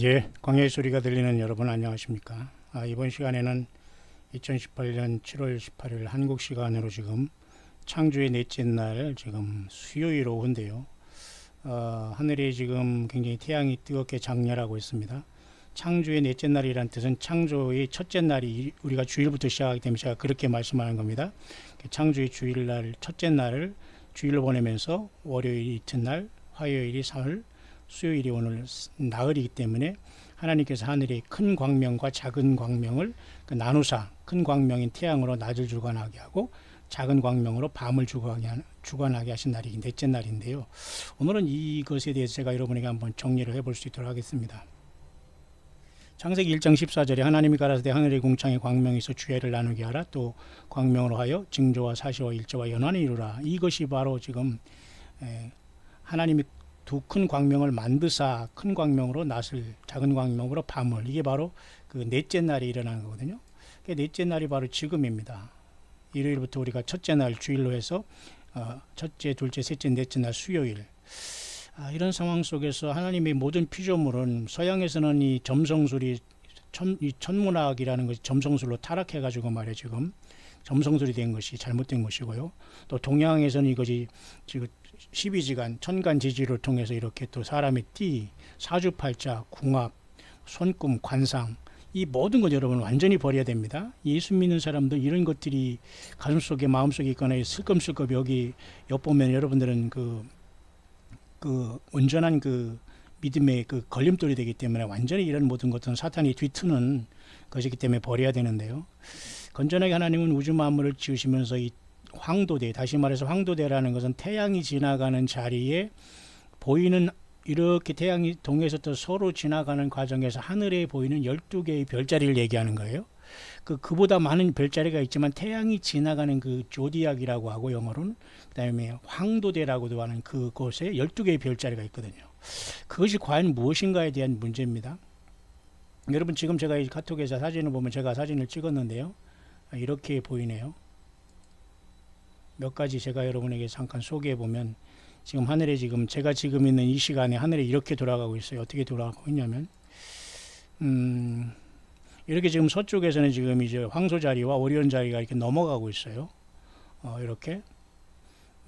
예, 광야의 소리가 들리는 여러분 안녕하십니까? 이번 시간에는 2018년 7월 18일 한국 시간으로 지금 창조의 넷째 날 지금 수요일 오후인데요. 하늘이 지금 굉장히 태양이 뜨겁게 장렬하고 있습니다. 창조의 넷째 날이란 뜻은 창조의 첫째 날이 우리가 주일부터 시작하기 때문에 제가 그렇게 말씀하는 겁니다. 창조의 주일날 첫째 날을 주일로 보내면서 월요일이 이튿날, 화요일이 사흘, 수요일이 오늘 나흘이기 때문에 하나님께서 하늘의 큰 광명과 작은 광명을 나누사 큰 광명인 태양으로 낮을 주관하게 하고 작은 광명으로 밤을 주관하게 하신 날이 넷째 날인데요. 오늘은 이것에 대해서 제가 여러분에게 한번 정리를 해볼 수 있도록 하겠습니다. 창세기 1장 14절에 하나님이 가라사대 하늘의 궁창에 광명이 있어 주야를 나누게 하라. 또 광명으로 하여 징조와 사시와 일조와 연한을 이루라. 이것이 바로 지금 하나님이 두 큰 광명을 만드사 큰 광명으로 낮을, 작은 광명으로 밤을, 이게 바로 그 넷째 날이 일어나는 거거든요. 넷째 날이 바로 지금입니다. 일요일부터 우리가 첫째 날 주일로 해서 첫째, 둘째, 셋째, 넷째 날 수요일. 이런 상황 속에서 하나님의 모든 피조물은 서양에서는 이 점성술이 이 천문학이라는 것이 점성술로 타락해 가지고 말이에요. 지금 점성술이 된 것이 잘못된 것이고요. 또 동양에서는 이것이 지금 12지간 천간 지지를 통해서 이렇게 또 사람의 띠, 사주팔자, 궁합, 손금, 관상, 이 모든 것 여러분 완전히 버려야 됩니다. 예수 믿는 사람들 이런 것들이 가슴속에 마음속에 있거나 슬금슬금 여기 엿보면 여러분들은 그 온전한 그 믿음의 그 걸림돌이 되기 때문에 완전히 이런 모든 것은 사탄이 뒤트는 것이기 때문에 버려야 되는데요. 건전하게 하나님은 우주 만물을 지으시면서 이 황도대, 다시 말해서 황도대라는 것은 태양이 지나가는 자리에 보이는, 이렇게 태양이 동에서 또 서로 지나가는 과정에서 하늘에 보이는 12개의 별자리를 얘기하는 거예요. 그보다 많은 별자리가 있지만 태양이 지나가는 그 조디악이라고 하고 영어로는, 그 다음에 황도대라고도 하는 그곳에 12개의 별자리가 있거든요. 그것이 과연 무엇인가에 대한 문제입니다. 여러분 지금 제가 이 카톡에서 사진을 보면 제가 사진을 찍었는데요. 이렇게 보이네요. 몇 가지 제가 여러분에게 잠깐 소개해 보면, 지금 하늘에 지금 제가 지금 있는 이 시간에 하늘에 이렇게 돌아가고 있어요. 어떻게 돌아가고 있냐면 이렇게 지금 서쪽에서는 지금 이제 황소 자리와 오리온 자리가 이렇게 넘어가고 있어요. 이렇게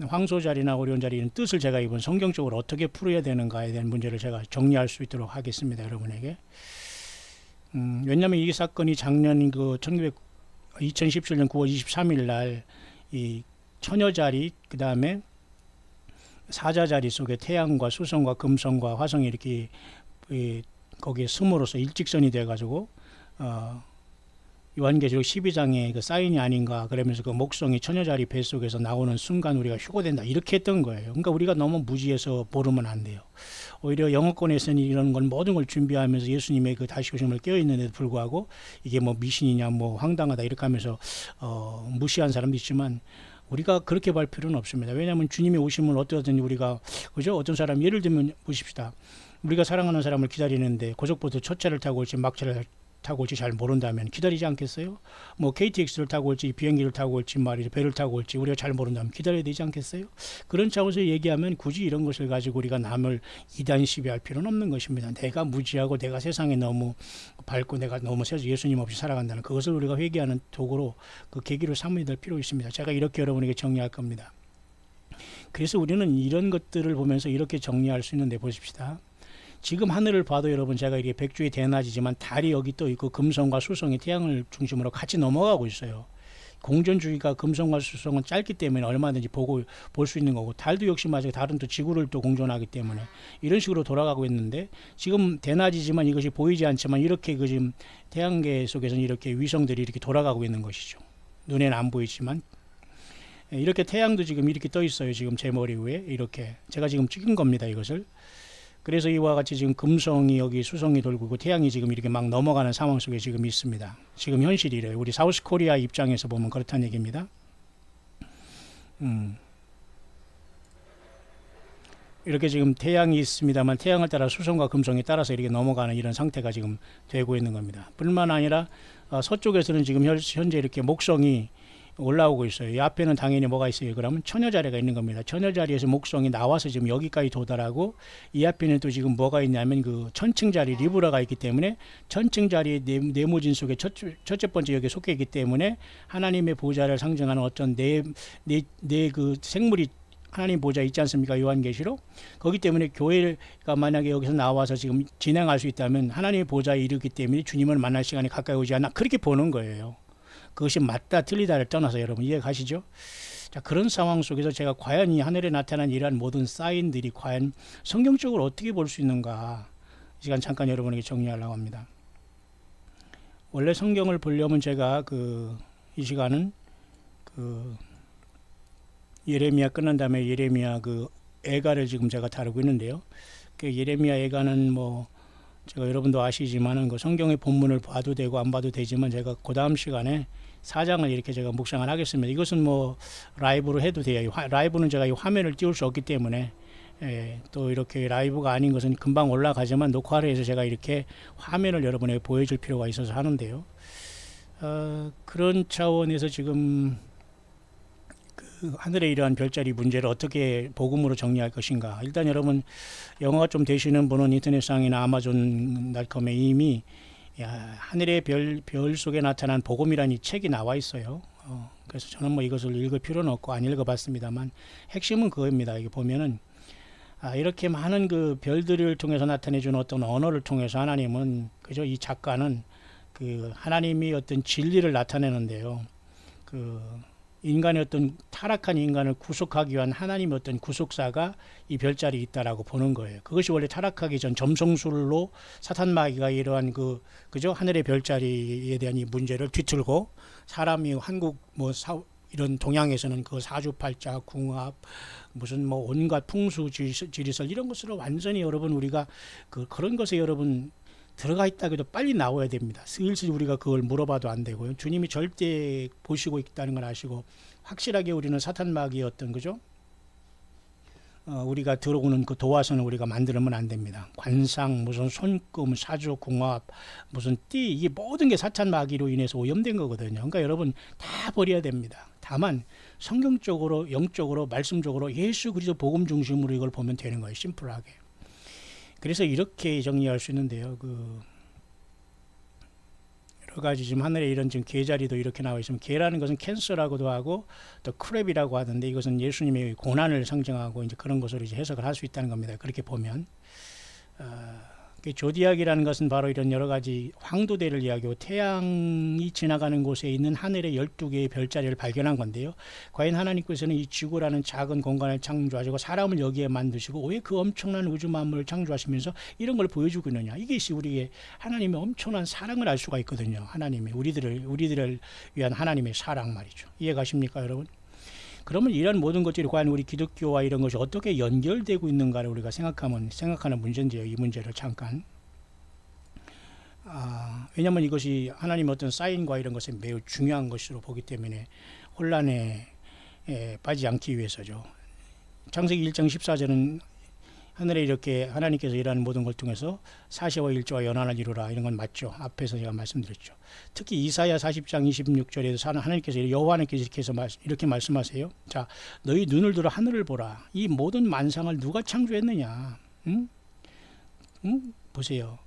황소 자리나 오리온 자리는 뜻을 제가 이번 성경적으로 어떻게 풀어야 되는가에 대한 문제를 제가 정리할 수 있도록 하겠습니다. 여러분에게. 왜냐하면 이 사건이 작년 2017년 9월 23일 날 이 처녀 자리, 그 다음에 사자 자리 속에 태양과 수성과 금성과 화성이 이렇게 거기에 숨으로써 일직선이 돼 가지고 요한계시록 12장의 그 사인이 아닌가, 그러면서 그 목성이 처녀 자리 뱃속에서 나오는 순간 우리가 휴거된다, 이렇게 했던 거예요. 그러니까 우리가 너무 무지해서 모르면 안 돼요. 오히려 영어권에서는 이런 걸 모든 걸 준비하면서 예수님의 그 다시 오심을 깨어 있는데도 불구하고 이게 뭐 미신이냐 뭐 황당하다 이렇게 하면서 무시한 사람도 있지만, 우리가 그렇게 볼 필요는 없습니다. 왜냐하면 주님의 오심을 어떠든지 우리가, 그죠? 어떤 사람 예를 들면 보십시다. 우리가 사랑하는 사람을 기다리는데 고속버스 첫 차를 타고 올지 막차를 타고 올지 잘 모른다면 기다리지 않겠어요? 뭐 KTX를 타고 올지 비행기를 타고 올지 말이죠, 배를 타고 올지 우리가 잘 모른다면 기다려야 되지 않겠어요? 그런 차원에서 얘기하면 굳이 이런 것을 가지고 우리가 남을 이단 시비할 필요는 없는 것입니다. 내가 무지하고 내가 세상에 너무 밝고 내가 너무 예수님 없이 살아간다는 그것을 우리가 회개하는 도구로, 그 계기로 삼아야 될 필요 있습니다. 제가 이렇게 여러분에게 정리할 겁니다. 그래서 우리는 이런 것들을 보면서 이렇게 정리할 수 있는데, 보십시다. 지금 하늘을 봐도 여러분 제가 이게 백주의 대낮이지만 달이 여기 또 있고 금성과 수성이 태양을 중심으로 같이 넘어가고 있어요. 공전주의가 금성과 수성은 짧기 때문에 얼마든지 볼 수 있는 거고, 달도 역시 마찬가지로 달은 또 지구를 또 공존하기 때문에 이런 식으로 돌아가고 있는데, 지금 대낮이지만 이것이 보이지 않지만 이렇게 그 지금 태양계 속에서는 이렇게 위성들이 이렇게 돌아가고 있는 것이죠. 눈에는 안 보이지만 이렇게 태양도 지금 이렇게 떠 있어요. 지금 제 머리 위에 이렇게 제가 지금 찍은 겁니다, 이것을. 그래서 이와 같이 지금 금성이 여기 수성이 돌고 있고 태양이 지금 이렇게 막 넘어가는 상황 속에 지금 있습니다. 지금 현실이래요. 우리 사우스 코리아 입장에서 보면 그렇다는 얘기입니다. 이렇게 지금 태양이 있습니다만 태양을 따라 수성과 금성에 따라서 이렇게 넘어가는 이런 상태가 지금 되고 있는 겁니다. 뿐만 아니라 서쪽에서는 지금 현재 이렇게 목성이 올라오고 있어요. 이 앞에는 당연히 뭐가 있어요? 그러면 처녀자리가 있는 겁니다. 처녀자리에서 목성이 나와서 지금 여기까지 도달하고, 이 앞에는 또 지금 뭐가 있냐면 그 천칭자리 리브라가 있기 때문에, 천칭자리의 네모진 속에 첫째 번째 여기에 속해 있기 때문에 하나님의 보좌를 상징하는 어떤 그 생물이 하나님 보좌 있지 않습니까? 요한계시록. 거기 때문에 교회가 만약에 여기서 나와서 지금 진행할 수 있다면 하나님의 보좌에 이르기 때문에 주님을 만날 시간이 가까이 오지 않나, 그렇게 보는 거예요. 그것이 맞다 틀리다를 떠나서 여러분 이해 가시죠? 자, 그런 상황 속에서 제가 과연 이 하늘에 나타난 이러한 모든 사인들이 과연 성경적으로 어떻게 볼 수 있는가, 이 시간 잠깐 여러분에게 정리하려고 합니다. 원래 성경을 보려면 제가 이 시간은 예레미야 끝난 다음에 예레미야 애가를 지금 제가 다루고 있는데요. 그 예레미야 애가는 뭐 제가 여러분도 아시지만은 그 성경의 본문을 봐도 되고 안 봐도 되지만, 제가 그 다음 시간에 4장을 이렇게 제가 묵상을 하겠습니다. 이것은 뭐 라이브로 해도 돼요. 라이브는 제가 이 화면을 띄울 수 없기 때문에, 또 이렇게 라이브가 아닌 것은 금방 올라가지만 녹화를 해서 제가 이렇게 화면을 여러분에게 보여줄 필요가 있어서 하는데요. 그런 차원에서 지금 하늘에 이러한 별자리 문제를 어떻게 복음으로 정리할 것인가. 일단 여러분 영어가 좀 되시는 분은 인터넷상이나 아마존닷컴에 이미 하늘의 별 속에 나타난 복음이라는 이 책이 나와 있어요. 그래서 저는 뭐 이것을 읽을 필요는 없고 안 읽어봤습니다만, 핵심은 그겁니다. 이게 보면은 이렇게 많은 그 별들을 통해서 나타내주는 어떤 언어를 통해서 하나님은, 그죠? 이 작가는 하나님이 어떤 진리를 나타내는데요. 인간의 어떤 타락한 인간을 구속하기 위한 하나님의 어떤 구속사가 이 별자리에 있다라고 보는 거예요. 그것이 원래 타락하기 전 점성술로 사탄 마귀가 이러한 그죠? 하늘의 별자리에 대한 이 문제를 뒤틀고, 사람이 한국 이런 동양에서는 그 사주팔자, 궁합, 무슨 뭐 온갖 풍수 지리설 이런 것으로 완전히 여러분 우리가 그런 것에 여러분 들어가 있다 해도 빨리 나와야 됩니다. 슬슬 우리가 그걸 물어봐도 안 되고요. 주님이 절대 보시고 있다는 걸 아시고, 확실하게 우리는 사탄 마귀의 어떤 그죠? 우리가 들어오는 그 도화선을 우리가 만들면 안 됩니다. 관상, 무슨 손금, 사주, 궁합, 무슨 띠, 이게 모든 게 사탄 마귀로 인해서 오염된 거거든요. 그러니까 여러분 다 버려야 됩니다. 다만 성경적으로, 영적으로, 말씀적으로 예수 그리스도 복음 중심으로 이걸 보면 되는 거예요. 심플하게. 그래서 이렇게 정리할 수 있는데요. 여러 가지 지금 하늘에 이런 지금 개자리도 이렇게 나와 있으면, 개라는 것은 캔서라고도 하고 또 크랩이라고 하던데, 이것은 예수님의 고난을 상징하고 이제 그런 것으로 이제 해석을 할 수 있다는 겁니다. 그렇게 보면 조디악이라는 것은 바로 이런 여러 가지 황도대를 이야기하고 태양이 지나가는 곳에 있는 하늘의 12개의 별자리를 발견한 건데요. 과연 하나님께서는 이 지구라는 작은 공간을 창조하시고 사람을 여기에 만드시고 왜 그 엄청난 우주 만물을 창조하시면서 이런 걸 보여주고 있느냐. 이것이 우리의 하나님의 엄청난 사랑을 알 수가 있거든요. 하나님의 우리들을 위한 하나님의 사랑 말이죠. 이해 가십니까 여러분? 그러면 이런 모든 것들이 과연 우리 기독교와 이런 것이 어떻게 연결되고 있는가를 우리가 생각하는 문제인데요. 이 문제를 잠깐. 왜냐하면 이것이 하나님의 어떤 사인과 이런 것에 매우 중요한 것으로 보기 때문에 혼란에 빠지지 않기 위해서죠. 창세기 1장 14절은 하늘에 이렇게 하나님께서 일하는 모든 걸 통해서 사시와 일조와 연한을 이루라, 이런 건 맞죠. 앞에서 제가 말씀드렸죠. 특히 이사야 40장 26절에서 하나님께서 여호와 하나님께서 이렇게 말씀하세요. 자, 너희 눈을 들어 하늘을 보라. 이 모든 만상을 누가 창조했느냐? 보세요.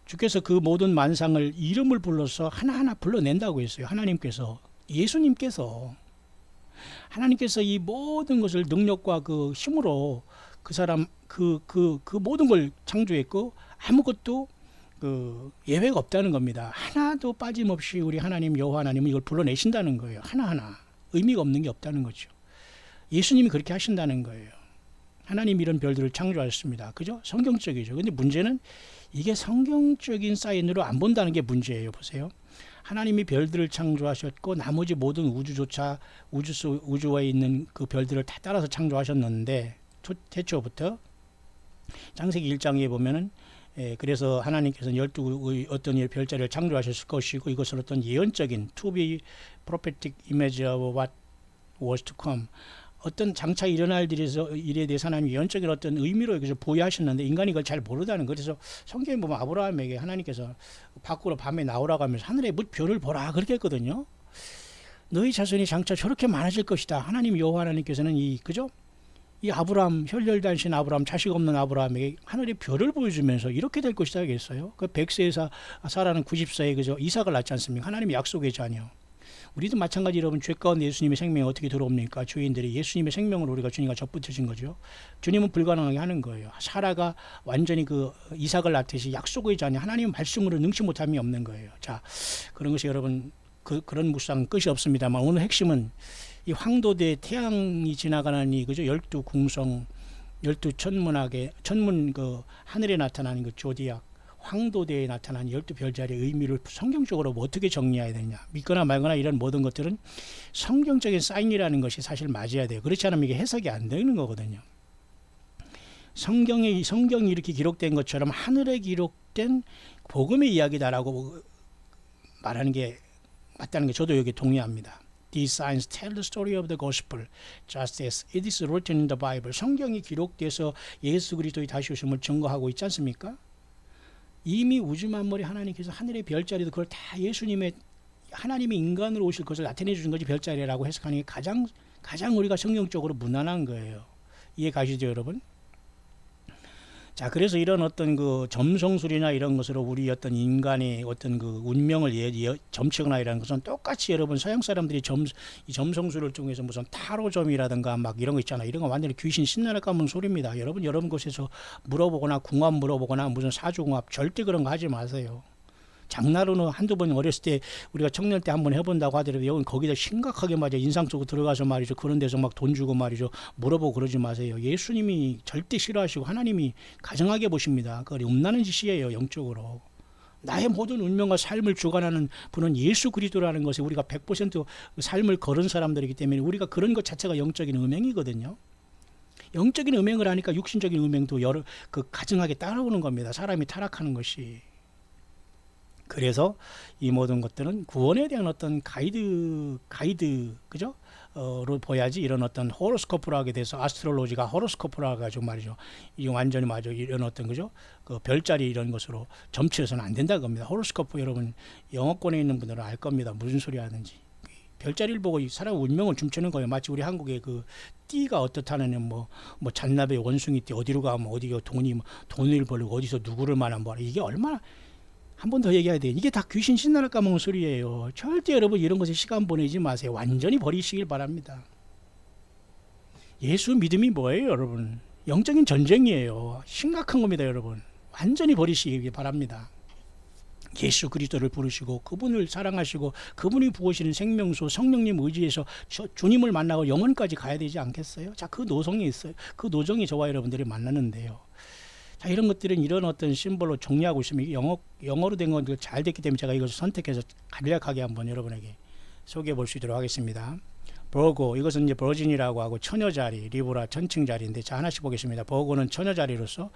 주께서 그 모든 만상을 이름을 불러서 하나하나 불러낸다고 했어요. 하나님께서, 예수님께서, 하나님께서 이 모든 것을 능력과 그 힘으로 그 사람 그 모든 걸 창조했고 아무것도 예외가 없다는 겁니다. 하나도 빠짐없이 우리 하나님 여호와 하나님은 이걸 불러내신다는 거예요. 하나하나 의미가 없는 게 없다는 거죠. 예수님이 그렇게 하신다는 거예요. 하나님 이런 별들을 창조하셨습니다. 그죠? 성경적이죠. 근데 문제는 이게 성경적인 사인으로 안 본다는 게 문제예요. 보세요. 하나님이 별들을 창조하셨고 나머지 모든 우주조차 우주에 있는 그 별들을 다 따라서 창조하셨는데, 태초부터 창세기 1장에 보면은 그래서 하나님께서는 12의 어떤 별자리를 창조하셨을 것이고, 이것을 어떤 예언적인 to be prophetic image of what was to come, 어떤 장차 일어날 일에 대해서 하나님이 예언적인 어떤 의미로 여기서 부여하셨는데 인간이 그걸 잘 모르다는 거예요. 그래서 성경에 보면 아브라함에게 하나님께서 밖으로 밤에 나오라고 하면서 하늘에 별을 보라 그렇게 했거든요. 너희 자손이 장차 저렇게 많아질 것이다. 하나님 여호와 하나님께서는 이 그죠? 이 아브라함 혈혈단신 아브라함 자식 없는 아브라함에게 하늘의 별을 보여주면서 이렇게 될 것이다 하겠어요. 그 100세에 사라는 90세에 그죠? 이삭을 낳지 않습니까? 하나님의 약속의 자녀. 우리도 마찬가지 여러분 죄 가운데 예수님의 생명이 어떻게 들어옵니까? 죄인들이 예수님의 생명으로 우리가 주님과 접붙여진 거죠. 주님은 불가능하게 하는 거예요. 사라가 완전히 그 이삭을 낳듯이 약속의 자녀 하나님 말씀으로 능치 못함이 없는 거예요. 자, 그런 것이 여러분 그런 묵상은 끝이 없습니다만 오늘 핵심은 이 황도대 태양이 지나가는 이 그죠? 12궁성 12천문학의 천문 그 하늘에 나타나는 그 조디악 황도대에 나타난 12별자리의 의미를 성경적으로 뭐 어떻게 정리해야 되느냐. 믿거나 말거나 이런 모든 것들은 성경적인 사인이라는 것이 사실 맞아야 돼요. 그렇지 않으면 이게 해석이 안 되는 거거든요. 성경이 이렇게 기록된 것처럼 하늘에 기록된 복음의 이야기다라고 말하는 게 맞다는 게 저도 여기 동의합니다. These signs tell the story of the gospel, just as it is written in the Bible. 성경이 기록돼서 예수 그리스도의 다시 오심을 증거하고 있지 않습니까? 이미 우주 만물의 하나님께서 하늘의 별자리도 그걸 다 예수님의 하나님의 인간으로 오실 것을 나타내 주신 것이 별자리라고 해석하는 게 가장 우리가 성경적으로 무난한 거예요. 이해 가시죠, 여러분? 자, 그래서 이런 어떤 그 점성술이나 이런 것으로 우리 어떤 인간의 어떤 그 운명을 점치거나 이런 것은 똑같이 여러분 서양 사람들이 이 점성술을 통해서 무슨 타로점이라든가 막 이런 거 있잖아요. 이런 거 완전히 귀신 신나를 까문 소리입니다. 여러분 곳에서 물어보거나 궁합 물어보거나 무슨 사주궁합 절대 그런 거 하지 마세요. 장난으로는 한두 번 어렸을 때 우리가 청년 때 한번 해본다고 하더라도 여기 거기다 심각하게 말이죠. 인상 속으로 들어가서 말이죠. 그런 데서 막 돈 주고 말이죠. 물어보고 그러지 마세요. 예수님이 절대 싫어하시고 하나님이 가정하게 보십니다. 그거 음란한 짓이에요. 영적으로. 나의 모든 운명과 삶을 주관하는 분은 예수 그리스도라는 것에 우리가 100% 삶을 걸은 사람들이기 때문에 우리가 그런 것 자체가 영적인 음행이거든요. 영적인 음행을 하니까 육신적인 음행도 가증하게 따라오는 겁니다. 사람이 타락하는 것이. 그래서 이 모든 것들은 구원에 대한 어떤 가이드 그죠? 로 보야지 이런 어떤 호로스코프로 하게 돼서 아스트롤로지가 호로스코프로 해가지고 말이죠. 이 완전히 맞아 이런 어떤 그죠? 그 별자리 이런 것으로 점치해서는 안 된다는 겁니다. 호로스코프 여러분 영어권에 있는 분들은 알 겁니다. 무슨 소리 하는지. 별자리를 보고 사람 운명을 춤추는 거예요. 마치 우리 한국의 그 띠가 어떻다는 뭐 잔나비 원숭이 띠 어디로 가면 어디가 돈을 벌고 어디서 누구를 만나 뭐 이게 얼마나 한 번 더 얘기해야 돼요. 이게 다 귀신 신나를 까먹은 소리예요. 절대 여러분 이런 것에 시간 보내지 마세요. 완전히 버리시길 바랍니다. 예수 믿음이 뭐예요, 여러분? 영적인 전쟁이에요. 심각한 겁니다, 여러분. 완전히 버리시길 바랍니다. 예수 그리스도를 부르시고 그분을 사랑하시고 그분이 부으시는 생명수 성령님 의지에서 주님을 만나고 영원까지 가야 되지 않겠어요? 자, 그 노성이 있어요. 그 노정이 저와 여러분들이 만나는데요. 자, 이런 것들은 이런 어떤 심볼로 정리하고 있으면 영어로 된 건 잘 됐기 때문에 제가 이것을 선택해서 간략하게 한번 여러분에게 소개해 볼 수 있도록 하겠습니다. 버고, 이것은 이제 버진이라고 하고 처녀자리, 리브라 천칭자리인데 자, 하나씩 보겠습니다. 버고는 처녀자리로서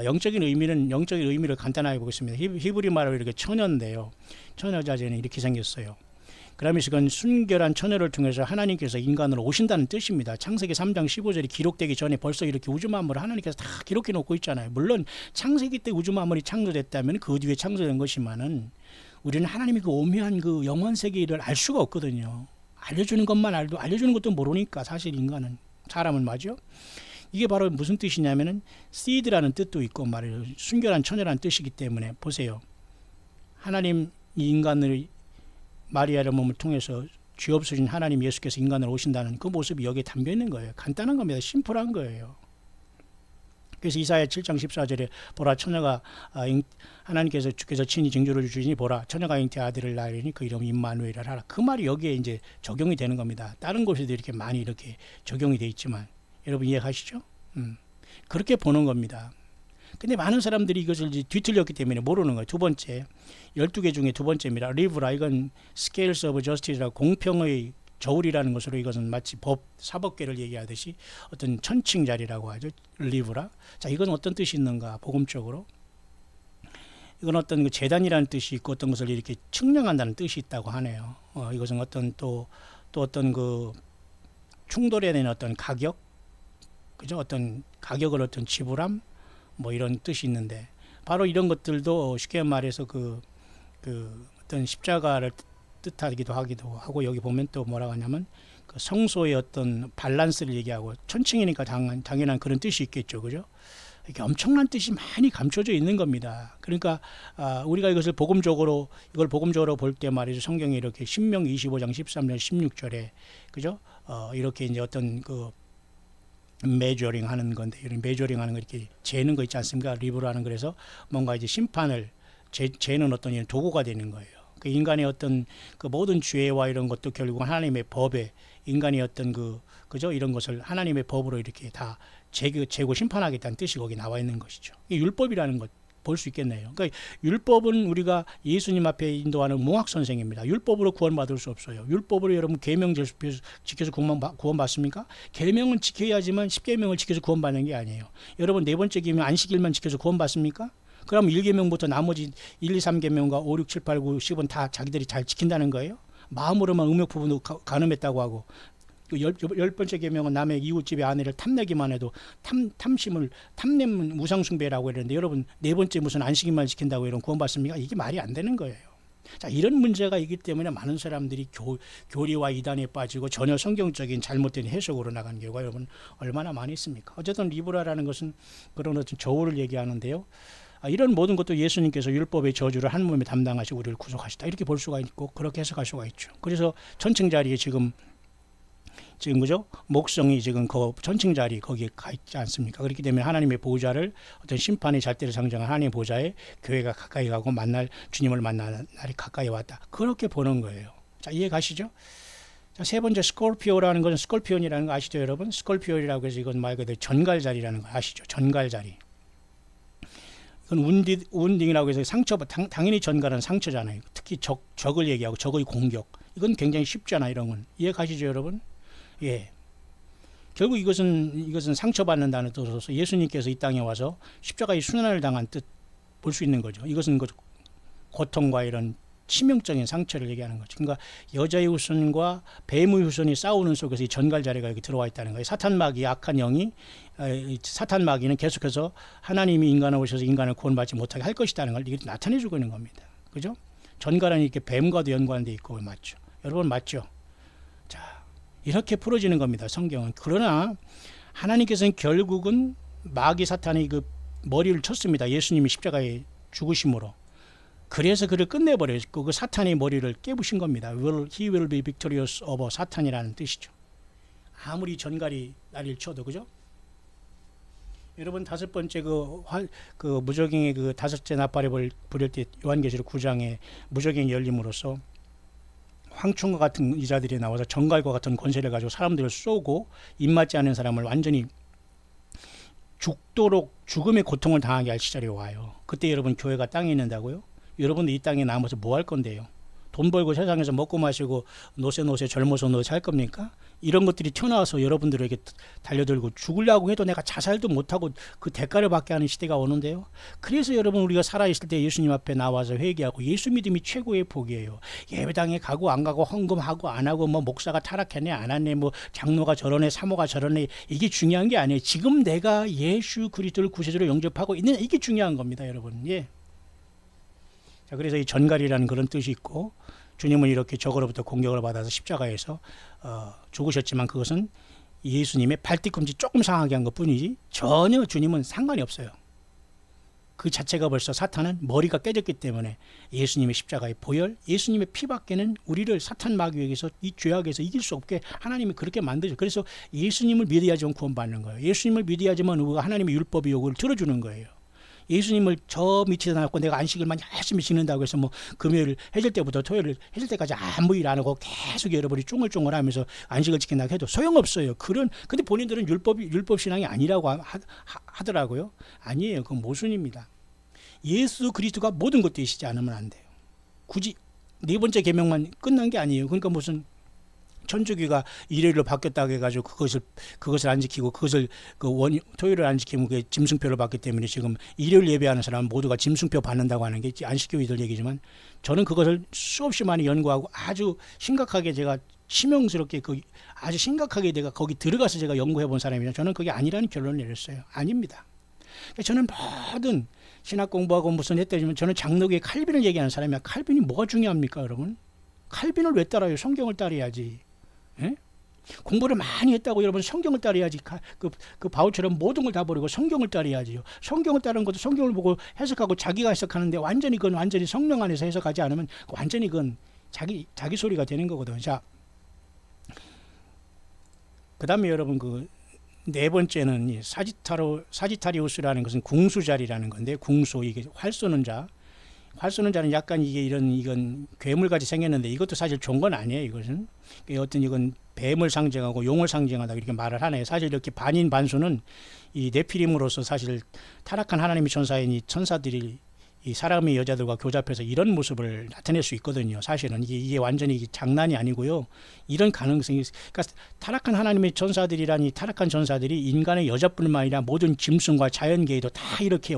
영적인 의미를 간단하게 보겠습니다. 히브리 말로 이렇게 처녀인데요. 처녀자리는 이렇게 생겼어요. 그러면서 이건 순결한 처녀를 통해서 하나님께서 인간으로 오신다는 뜻입니다. 창세기 3장 15절이 기록되기 전에 벌써 이렇게 우주 만물을 하나님께서 다 기록해 놓고 있잖아요. 물론 창세기 때 우주 만물이 창조됐다면 그 뒤에 창조된 것이지만은 우리는 하나님의 그 오묘한 그 영원 세계를 알 수가 없거든요. 알려주는 것만 알도 알려주는 것도 모르니까 사실 인간은 사람은 맞죠. 이게 바로 무슨 뜻이냐면은 seed라는 뜻도 있고 말이에요. 순결한 처녀라는 뜻이기 때문에 보세요. 하나님 이 인간을 마리아의 몸을 통해서 죄 없으신 하나님 예수께서 인간으로 오신다는 그 모습이 여기에 담겨 있는 거예요. 간단한 겁니다. 심플한 거예요. 그래서 이사야 7장 14절에 보라 처녀가 하나님께서 주께서 친히 징조를 주시니 보라 처녀가 잉태 아들을 낳으리니 그 이름 임마누엘이라 하라. 그 말이 여기에 이제 적용이 되는 겁니다. 다른 곳에도 이렇게 많이 이렇게 적용이 돼 있지만 여러분 이해하시죠? 그렇게 보는 겁니다. 근데 많은 사람들이 이것을 이제 뒤틀렸기 때문에 모르는 거예요. 두 번째, 12개 중에 두 번째입니다. 리브라, 이건 Scales of Justice라고 공평의 저울이라는 것으로 이것은 마치 사법계를 얘기하듯이 어떤 천칭자리라고 하죠. 리브라. 자, 이건 어떤 뜻이 있는가? 복음적으로. 이건 어떤 그 재단이라는 뜻이 있고 어떤 것을 이렇게 측량한다는 뜻이 있다고 하네요. 이것은 어떤 또 어떤 그 충돌에 대한 어떤 가격, 그죠? 어떤 가격을 어떤 지불함, 뭐 이런 뜻이 있는데 바로 이런 것들도 쉽게 말해서 그 어떤 십자가를 뜻하기도 하기도 하고, 여기 보면 또 뭐라고 하냐면 그 성소의 어떤 밸런스를 얘기하고, 천칭이니까 당연한 그런 뜻이 있겠죠, 그죠? 이게 엄청난 뜻이 많이 감춰져 있는 겁니다. 그러니까 우리가 이걸 복음적으로 볼 때 말이죠, 성경에 이렇게 신명기 25장 13절 16절에 그죠? 이렇게 이제 어떤 그 메저링 하는 건데, 이런 메저링 하는 거 이렇게 재는 거 있지 않습니까? 리브로 하는. 그래서 뭔가 이제 심판을 재는 어떤 이런 도구가 되는 거예요. 그 인간의 어떤 그 모든 죄와 이런 것도 결국 하나님의 법에, 인간의 어떤 그죠? 이런 것을 하나님의 법으로 이렇게 다 재고 심판하겠다는 뜻이 거기 나와 있는 것이죠. 이 율법이라는 것 볼 수 있겠네요. 그러니까 율법은 우리가 예수님 앞에 인도하는 몽학 선생입니다. 율법으로 구원받을 수 없어요. 율법으로 여러분 계명 지켜서 구원받습니까? 계명은 지켜야지만 10계명을 지켜서 구원받는 게 아니에요. 여러분 네 번째 계명 안식일만 지켜서 구원받습니까? 그럼 1계명부터 나머지 1, 2, 3계명과 5, 6, 7, 8, 9, 10은 다 자기들이 잘 지킨다는 거예요. 마음으로만 음욕부분도 간음했다고 하고, 열 번째 계명은 남의 이웃집의 아내를 탐내기만 해도 탐내면 우상숭배라고 했는데, 여러분 네 번째 무슨 안식일만 지킨다고 이런 구원받습니까? 이게 말이 안 되는 거예요. 자, 이런 문제가 있기 때문에 많은 사람들이 교리와 이단에 빠지고 전혀 성경적인 잘못된 해석으로 나가는 경우가 여러분 얼마나 많이 있습니까? 어쨌든 리브라라는 것은 그런 어떤 저울을 얘기하는데요. 이런 모든 것도 예수님께서 율법의 저주를 한 몸에 담당하시고 우리를 구속하시다, 이렇게 볼 수가 있고 그렇게 해석할 수가 있죠. 그래서 천칭 자리에 지금 그죠? 목성이 지금 그 천칭 자리 거기에 가 있지 않습니까? 그렇기 때문에 하나님의 보좌를, 어떤 심판의 잣대를 상징한 하나님의 보좌에 교회가 가까이 가고 주님을 만나는 날이 가까이 왔다, 그렇게 보는 거예요. 자, 이해 가시죠? 자, 세 번째 스콜피오라는 것은, 스콜피온이라는 거 아시죠, 여러분? 스콜피온이라고 해서 이건 말 그대로 전갈 자리라는 거 아시죠? 전갈 자리. 이건 운딩이라고 해서 상처, 당연히 전갈은 상처잖아요. 특히 적을 얘기하고 적의 공격. 이건 굉장히 쉽잖아요, 이런 건. 이해 가시죠, 여러분? 예. 결국 이것은 상처받는다는 뜻으로서 예수님께서 이 땅에 와서 십자가의 순환을 당한 뜻 볼 수 있는 거죠. 이것은 고통과 이런 치명적인 상처를 얘기하는 거죠. 그러니까 여자의 후손과 뱀의 후손이 싸우는 속에서 이 전갈 자리가 여기 들어와 있다는 거예요. 사탄마귀, 악한 영이, 사탄마귀는 계속해서 하나님이 인간을 오셔서 인간을 구원받지 못하게 할 것이라는 걸 이게 나타내 주고 있는 겁니다. 그죠? 전갈은 이렇게 뱀과도 연관되어 있고, 맞죠? 여러분 맞죠? 자, 이렇게 풀어지는 겁니다, 성경은. 그러나 하나님께서는 결국은 마귀 사탄이 그 머리를 쳤습니다. 예수님이 십자가에 죽으심으로. 그래서 그를 끝내버렸고, 그 사탄의 머리를 깨부신 겁니다. He will be victorious over 사탄이라는 뜻이죠. 아무리 전갈이 날일 쳐도, 그죠? 여러분 다섯 번째 그 무저갱의 그 다섯째 나팔을 부릴 때 요한계시록 9장에 무저갱이 열림으로써 황충과 같은 이자들이 나와서 전갈과 같은 권세를 가지고 사람들을 쏘고 입맞지 않은 사람을 완전히 죽도록 죽음의 고통을 당하게 할 시절이 와요. 그때 여러분 교회가 땅에 있는다고요? 여러분도 이 땅에 남아서 뭐 할 건데요? 돈 벌고 세상에서 먹고 마시고 노세 젊어서 노세 할 겁니까? 이런 것들이 튀어나와서 여러분들에게 달려들고 죽으려고 해도 내가 자살도 못하고 그 대가를 받게 하는 시대가 오는데요. 그래서 여러분 우리가 살아있을 때 예수님 앞에 나와서 회개하고, 예수 믿음이 최고의 복이에요. 예배당에 가고 안 가고, 헌금하고 안 하고, 뭐 목사가 타락했네 안 했네, 뭐 장로가 저러네 사모가 저러네, 이게 중요한 게 아니에요. 지금 내가 예수 그리스도를 구세주로 영접하고 있는, 이게 중요한 겁니다, 여러분. 예. 자, 그래서 이 전갈이라는 그런 뜻이 있고, 주님은 이렇게 적으로부터 공격을 받아서 십자가에서 죽으셨지만 그것은 예수님의 발뒤꿈치 조금 상하게 한 것뿐이지 전혀 주님은 상관이 없어요. 그 자체가 벌써 사탄은 머리가 깨졌기 때문에 예수님의 십자가의 보혈, 예수님의 피밖에는 우리를 사탄 마귀에게서, 이 죄악에서 이길 수 없게 하나님이 그렇게 만드죠. 그래서 예수님을 믿어야지만 구원받는 거예요. 예수님을 믿어야지만 우리가 하나님의 율법의 요구를 들어주는 거예요. 예수님을 저 밑에다 놨고 내가 안식일만 열심히 지낸다고 해서 뭐 금요일 해질 때부터 토요일 해질 때까지 아무 일 안 하고 계속 여러분이 쫑글쫑글 하면서 안식을 지킨다고 해도 소용없어요. 근데 본인들은 율법 신앙이 아니라고 하더라고요. 아니에요. 그건 모순입니다. 예수 그리스도가 모든 것 되시지 않으면 안 돼요. 굳이 네 번째 계명만 끝난 게 아니에요. 그러니까 무슨 천주교가 일요일로 바뀌었다고 해가지고 그것을 안 지키고, 그것을 토요일을 안 지키면 그게 짐승표를 받기 때문에 지금 일요일 예배하는 사람은 모두가 짐승표 받는다고 하는 게 안식교이들 얘기지만, 저는 그것을 수없이 많이 연구하고 아주 심각하게 제가 치명스럽게 아주 심각하게 내가 거기 들어가서 제가 연구해 본 사람이라 저는 그게 아니라는 결론을 내렸어요. 아닙니다. 저는 모든 신학 공부하고 무슨 했더니만 저는 장로교의 칼빈을 얘기하는 사람이야. 칼빈이 뭐가 중요합니까, 여러분? 칼빈을 왜 따라요? 성경을 따라야지. 예? 공부를 많이 했다고 여러분 성경을 따라야지. 그 바울처럼 모든 걸 다 버리고 성경을 따라야지요. 성경을 따르는 것도 성경을 보고 해석하고 자기가 해석하는데 완전히 그건 완전히 성령 안에서 해석하지 않으면 완전히 그건 자기 소리가 되는 거거든. 자, 그 다음에 여러분 그 네 번째는 이 사지타리우스라는 것은 궁수자리라는 건데, 궁수, 이게 활 쏘는 자. 활 쏘는 자는 약간 이건 괴물같이 생겼는데 이것도 사실 좋은 건 아니에요. 이것은 이건 뱀을 상징하고 용을 상징하다 이렇게 말을 하네요. 사실 이렇게 반인 반수는 이 네피림으로서 사실 타락한 하나님의 천사인 이 천사들이 이 사람의 여자들과 교잡해서 이런 모습을 나타낼 수 있거든요. 사실은 이게 완전히 장난이 아니고요. 이런 가능성이, 그러니까 타락한 하나님의 천사들이라니, 타락한 천사들이 인간의 여자뿐만 아니라 모든 짐승과 자연계에도 다 이렇게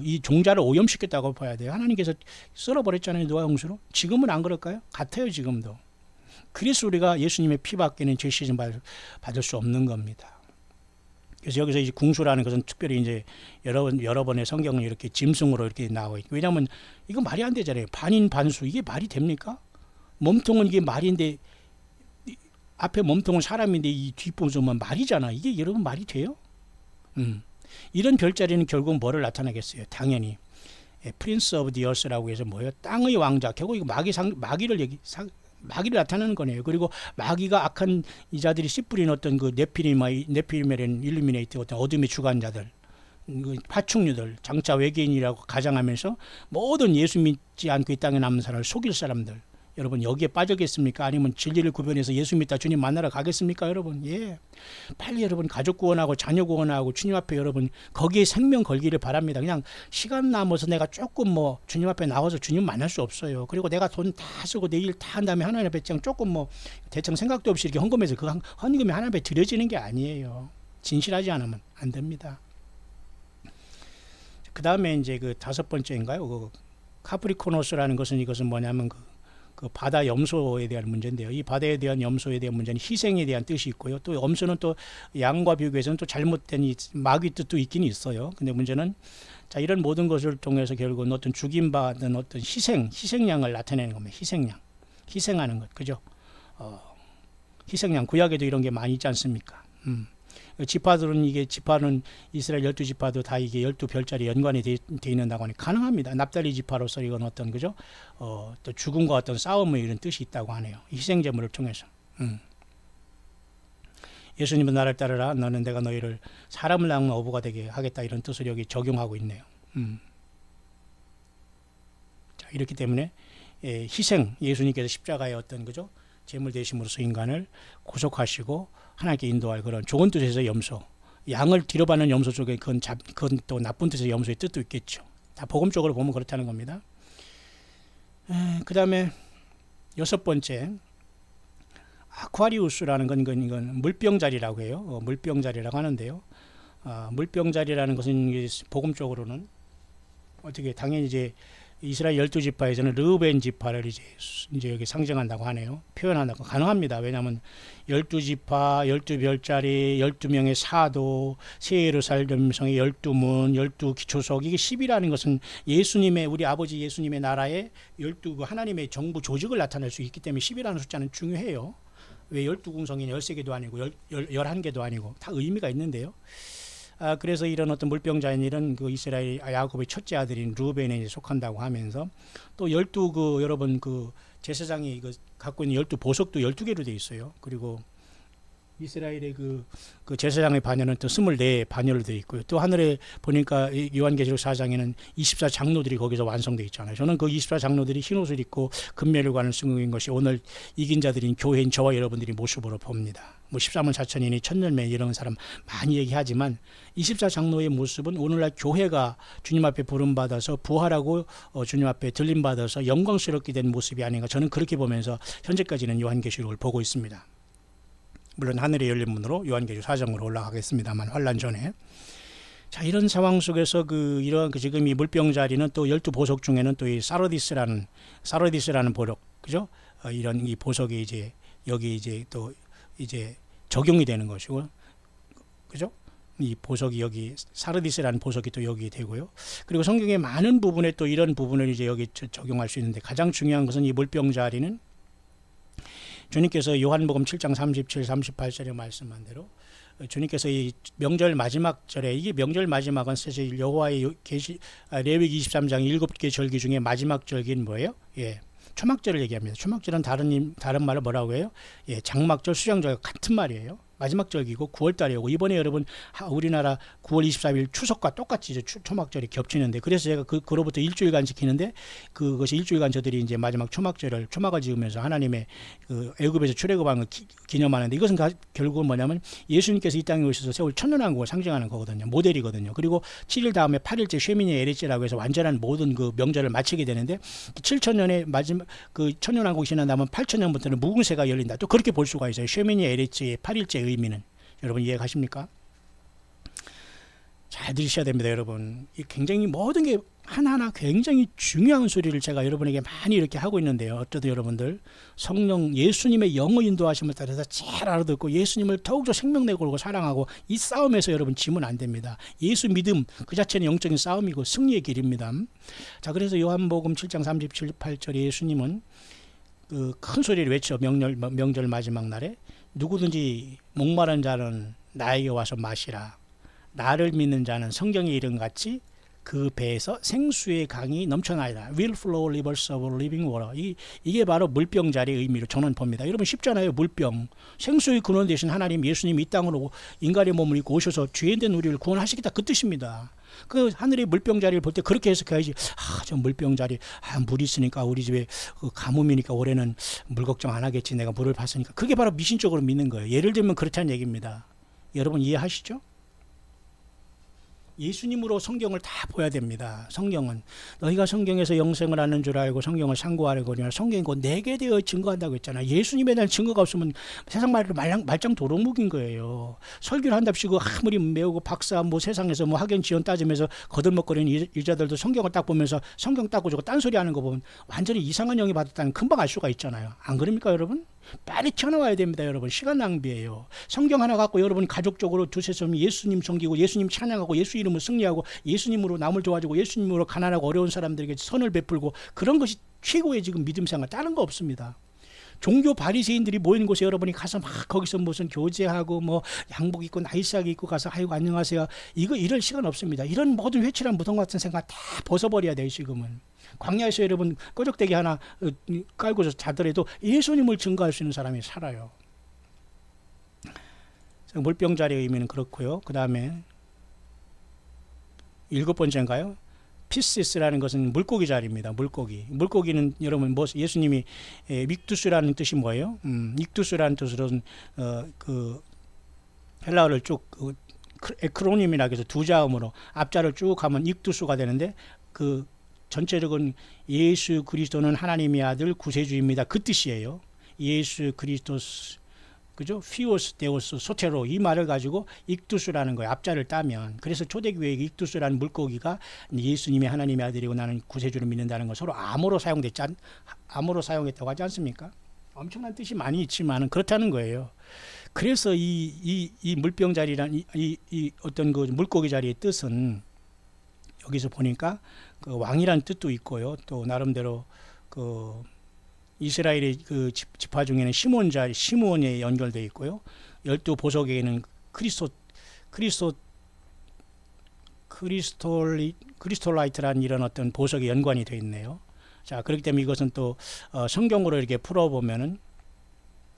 이 종자를 오염시켰다고 봐야 돼요. 하나님께서 썰어버렸잖아요, 노아 홍수로. 지금은 안 그럴까요? 같아요, 지금도. 그래서 우리가 예수님의 피밖에는 죄 씻음 받을 수 없는 겁니다. 그래서 여기서 이제 궁수라는 것은 특별히 이제 여러 번의 성경을 이렇게 짐승으로 이렇게 나와 있고, 왜냐하면 이거 말이 안 되잖아요. 반인 반수, 이게 말이 됩니까? 몸통은 이게 말인데, 앞에 몸통은 사람인데 이 뒷모습은 말이잖아. 이게 여러분 말이 돼요? 이런 별자리는 결국 뭐를 나타나겠어요? 당연히 프린스 오브 디 어스라고 해서 뭐예요? 땅의 왕자. 결국 이거 마귀를 나타내는 거네요. 그리고 마귀가 악한 이자들이 씨 뿌린 어떤 그 네피림이라는 일루미네이트, 어떤 어둠의 주관자들, 파충류들, 장차 외계인이라고 가장하면서 모든 예수 믿지 않고 이 땅에 남은 사람을 속일 사람들, 여러분 여기에 빠져겠습니까? 아니면 진리를 구별해서 예수 믿다 주님 만나러 가겠습니까? 여러분, 예, 빨리 여러분 가족 구원하고 자녀 구원하고 주님 앞에 여러분 거기에 생명 걸기를 바랍니다. 그냥 시간 남아서 내가 조금 뭐 주님 앞에 나와서 주님 만날 수 없어요. 그리고 내가 돈 다 쓰고 내 일 다 한 다음에 하나님 앞에 그냥 조금 뭐 대충 생각도 없이 이렇게 헌금해서 그 헌금이 하나님 앞에 드려지는 게 아니에요. 진실하지 않으면 안 됩니다. 그 다음에 이제 그 다섯 번째인가요? 그 카프리코노스라는 것은, 이것은 뭐냐면 그 바다 염소에 대한 문제인데요. 이 바다에 대한 염소에 대한 문제는 희생에 대한 뜻이 있고요. 또 염소는 또 양과 비교해서는 또 잘못된 이 마귀 뜻도 있긴 있어요. 근데 문제는, 자, 이런 모든 것을 통해서 결국은 어떤 죽임받은 어떤 희생양을 나타내는 겁니다. 희생하는 것, 그죠? 희생양, 구약에도 이런 게 많이 있지 않습니까? 지파들은 지파는 이스라엘 12지파도 다 이게 12별자리 연관이 돼 있는다고 하니 가능합니다. 납달리 지파로서 이건 어떤, 그죠? 또 죽음과 어떤 싸움의 이런 뜻이 있다고 하네요. 희생제물을 통해서. 예수님은 나를 따르라. 너는 내가 너희를 사람을 낳는 어부가 되게 하겠다. 이런 뜻을 여기 적용하고 있네요. 자, 이렇기 때문에 희생, 예수님께서 십자가의 어떤, 그죠? 제물 대심으로서 인간을 구속하시고 하나님께 인도할 그런 좋은 뜻에서 염소, 양을 뒤로 받는 염소 쪽에 그건 또 나쁜 뜻의 염소의 뜻도 있겠죠. 다 복음적으로 보면 그렇다는 겁니다. 그 다음에 여섯 번째, 아쿠아리우스라는 건 이건 물병자리라고 해요. 물병자리라고 하는데요. 물병자리라는 것은 복음적으로는 어떻게, 당연히 이제 이스라엘 12지파에서는 르우벤 지파를 이제 여기 상징한다고 하네요. 표현한다고. 가능합니다. 왜냐하면 12지파, 12별자리, 12명의 사도, 새 예루살렘 성의 12문, 12기초석, 이게 10이라는 것은 예수님의, 우리 아버지 예수님의 나라의 12 하나님의 정부 조직을 나타낼 수 있기 때문에 10이라는 숫자는 중요해요. 왜 12궁성이 13개도 아니고 11개도 아니고 다 의미가 있는데요. 그래서 이런 어떤 물병자인 이런 그 이스라엘 야곱의 첫째 아들인 루벤에 속한다고 하면서, 또 12 여러분 제사장이 갖고 있는 12보석도 12개로 되어 있어요. 그리고 이스라엘의 그 제사장의 반열은 또 24 반열로 되어 있고요. 또 하늘에 보니까 요한계시록 4장에는 24장로들이 거기서 완성되어 있잖아요. 저는 그 24장로들이 흰옷을 입고 금멸관을 쓰는 것이 오늘 이긴 자들인 교회인 저와 여러분들이 모습으로 봅니다. 뭐 13만 4천인이 천열매 이런 사람 많이 얘기하지만 24장로의 모습은 오늘날 교회가 주님 앞에 부름받아서 부활하고 주님 앞에 들림받아서 영광스럽게 된 모습이 아닌가, 저는 그렇게 보면서 현재까지는 요한계시록을 보고 있습니다. 물론 하늘의 열린 문으로 요한계시록 4장으로 올라가겠습니다만, 환란 전에. 자, 이런 상황 속에서 지금 이 물병자리는 또 12보석 중에는 또 이 사르디스라는 보석, 그죠? 이런 이 보석이 이제 여기 이제 또 이제 적용이 되는 것이고, 그죠? 이 보석이 여기 사르디스라는 보석이 또 여기 되고요. 그리고 성경의 많은 부분에 또 이런 부분을 이제 여기 적용할 수 있는데, 가장 중요한 것은 이 물병자리는 주님께서 요한복음 7장 37, 38절에 말씀한 대로 주님께서 이 명절 마지막 절에, 이게 명절 마지막은 사실 여호와의 계시 레위기 23장 7개 절기 중에 마지막 절기는 뭐예요? 예. 초막절을 얘기합니다. 초막절은 다른 말로 뭐라고 해요? 예, 장막절, 수장절 같은 말이에요. 마지막 절기고 9월달에 오고, 이번에 여러분 우리나라 9월 24일 추석과 똑같이 초막절이 겹치는데, 그래서 제가 그로부터 일주일간 지키는데, 그것이 일주일간 저들이 이제 마지막 초막을 지으면서 하나님의 그 애굽에서 출애굽한 걸 기념하는데, 이것은 결국은 뭐냐면 예수님께서 이 땅에 오셔서 세울 천년왕국을 상징하는 거거든요. 모델이거든요. 그리고 7일 다음에 8일째 쉐미니 에레치라고 해서 완전한 모든 그 명절을 마치게 되는데, 7천년의 마지막 그 천년왕국이 지난 다음에 8천년부터는 무궁세가 열린다. 또 그렇게 볼 수가 있어요. 쉐미니 에레치의 8일째 의미는. 여러분 이해가십니까? 잘 들으셔야 됩니다. 여러분, 굉장히 모든 게 하나하나 굉장히 중요한 소리를 제가 여러분에게 많이 이렇게 하고 있는데요. 어쩌든 여러분들 성령 예수님의 영의 인도하심을 따라서 잘 알아듣고 예수님을 더욱더 생명내 걸고 사랑하고, 이 싸움에서 여러분 지면 안 됩니다. 예수 믿음 그 자체는 영적인 싸움이고 승리의 길입니다. 자, 그래서 요한복음 7장 37, 8절에 예수님은 그 큰 소리를 외쳐 명절 마지막 날에 누구든지 목마른 자는 나에게 와서 마시라. 나를 믿는 자는 성경의 이름같이 그 배에서 생수의 강이 넘쳐나리라. Will flow rivers of living water. 이게 바로 물병자리의 의미로 저는 봅니다. 여러분 쉽잖아요. 물병. 생수의 근원 되신 하나님 예수님이 이 땅으로 인간의 몸을 입고 오셔서 죄인된 우리를 구원하시겠다, 그 뜻입니다. 그 하늘의 물병자리를 볼 때 그렇게 해석해야지. 저 물병자리, 물 있으니까 우리 집에 그 가뭄이니까 올해는 물 걱정 안 하겠지, 내가 물을 봤으니까. 그게 바로 미신적으로 믿는 거예요. 예를 들면 그렇다는 얘기입니다. 여러분 이해하시죠? 예수님으로 성경을 다 보야 됩니다. 성경은 너희가 성경에서 영생을 하는 줄 알고 성경을 상고하려거니와 성경이 곧 내게 대하여 증거한다고 했잖아. 예수님에 대한 증거가 없으면 세상 말로 말짱 도루묵인 거예요. 설교를 한답시고 아무리 배우고 박사 세상에서 학연 지원 따지면서 거들먹거리는 일자들도 성경을 딱 보면서 성경 딱 보고 딴소리 하는 거 보면 완전히 이상한 영이 받았다는 금방 알 수가 있잖아요. 안 그럽니까 여러분? 빨리 튀어나와야 됩니다. 여러분 시간 낭비예요. 성경 하나 갖고 여러분 가족적으로 두세 점 예수님 섬기고 예수님 찬양하고 예수 이름을 승리하고 예수님으로 남을 도와주고 예수님으로 가난하고 어려운 사람들에게 선을 베풀고, 그런 것이 최고의 지금 믿음 생활, 다른 거 없습니다. 종교 바리새인들이 모이는 곳에 여러분이 가서 막 거기서 무슨 교제하고 양복 입고 나이스하게 입고 가서 아이고 안녕하세요, 이럴 시간 없습니다. 이런 모든 회칠한 무덤 같은 생각 다 벗어버려야 돼요. 지금은 광야에서 여러분 꺼적대기 하나 깔고서 자더라도 예수님을 증거할 수 있는 사람이 살아요. 물병자리의 의미는 그렇고요. 그 다음에 7번째인가요? 피시스라는 것은 물고기 자리입니다. 물고기는 여러분 예수님이 믹두스라는 뜻이 뭐예요? 믹두스라는 뜻으로는 그 헬라어를 쭉 에크로님이라 해서 두 자음으로 앞자를 쭉 하면 익두스가 되는데, 그 전체적인 예수 그리스도는 하나님의 아들 구세주입니다, 그 뜻이에요. 예수 그리스도스, 그죠? 피오스 데오스 소테로, 이 말을 가지고 익두스라는 거예요. 앞자를 따면. 그래서 초대교회의 익두스라는 물고기가 예수님이 하나님의 아들이고 나는 구세주를 믿는다는 거, 서로 암호로 사용했다고 하지 않습니까? 엄청난 뜻이 많이 있지만 그렇다는 거예요. 그래서 이 물병자리란 이 어떤 그 물고기 자리의 뜻은 여기서 보니까 그 왕이란 뜻도 있고요. 또 나름대로 그 이스라엘의 그 지파 중에는 시몬에 연결되어 있고요. 12보석에는 크리스톨라이트라는 이런 어떤 보석이 연관이 되어 있네요. 자, 그렇기 때문에 이것은 또 성경으로 이렇게 풀어보면은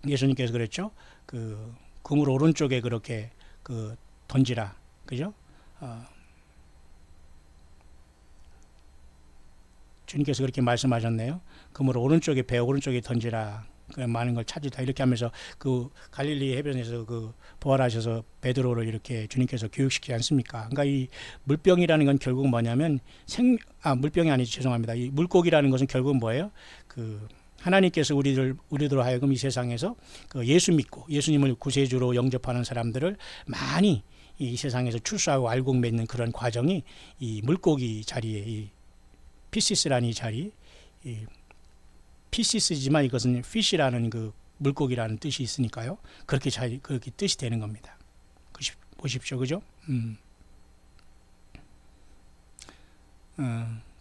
예수님께서 그랬죠. 그 그물 오른쪽에 그렇게 그 던지라, 그죠? 주님께서 그렇게 말씀하셨네요. 그물 오른쪽에, 배 오른쪽에 던지라. 많은 걸 찾으다, 이렇게 하면서 그 갈릴리 해변에서 그 부활하셔서 베드로를 이렇게 주님께서 교육시키지 않습니까? 그러니까 이 물병이라는 건 결국 뭐냐면 물병이 아니죠, 죄송합니다. 이 물고기라는 것은 결국 뭐예요? 그 하나님께서 우리들 하여금 이 세상에서 그 예수 믿고 예수님을 구세주로 영접하는 사람들을 많이 이 세상에서 출소하고 알곡 맺는 그런 과정이 이 물고기 자리에, 이 피시스라는 이 자리, 이 피시스지만 이것은 피시라는 그 물고기라는 뜻이 있으니까요. 그렇게 뜻이 되는 겁니다. 보십시오, 그죠?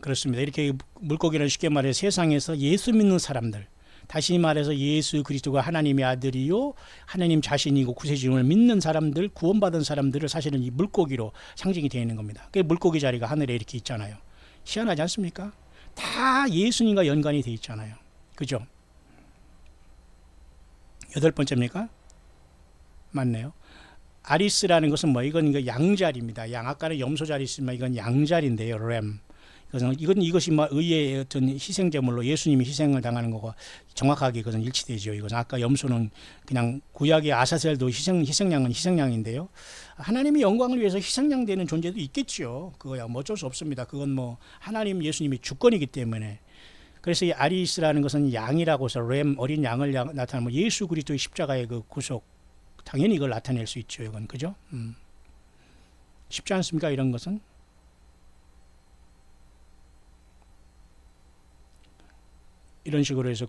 그렇습니다. 이렇게 물고기는 쉽게 말해 세상에서 예수 믿는 사람들, 다시 말해서 예수 그리스도가 하나님의 아들이요 하나님 자신이고 구세주를 믿는 사람들, 구원받은 사람들을 사실은 이 물고기로 상징이 되어 있는 겁니다. 그 물고기 자리가 하늘에 이렇게 있잖아요. 희한하지 않습니까? 다 예수님과 연관이 되어 있잖아요. 그죠? 8번째입니까? 맞네요. 아리스라는 것은 뭐 이건 양자리입니다. 양 아까는 염소자리 있으면 이건 양자리인데요. 램. 이것이 뭐 의의 어떤 희생제물로 예수님이 희생을 당하는 거가 정확하게 이것은 일치되죠. 이것은 아까 염소는 그냥 구약의 아사셀도 희생양은 희생양인데요. 하나님의 영광을 위해서 희생양 되는 존재도 있겠죠. 그거야 뭐 어쩔 수 없습니다. 그건 뭐 하나님 예수님이 주권이기 때문에. 그래서 이 아리스라는 것은 양이라고 해서 램 어린 양을 나타내면 예수 그리스도의 십자가의 그 구속 당연히 이걸 나타낼 수 있죠. 이건 그죠? 쉽지 않습니까? 이런 것은. 이런 식으로 해서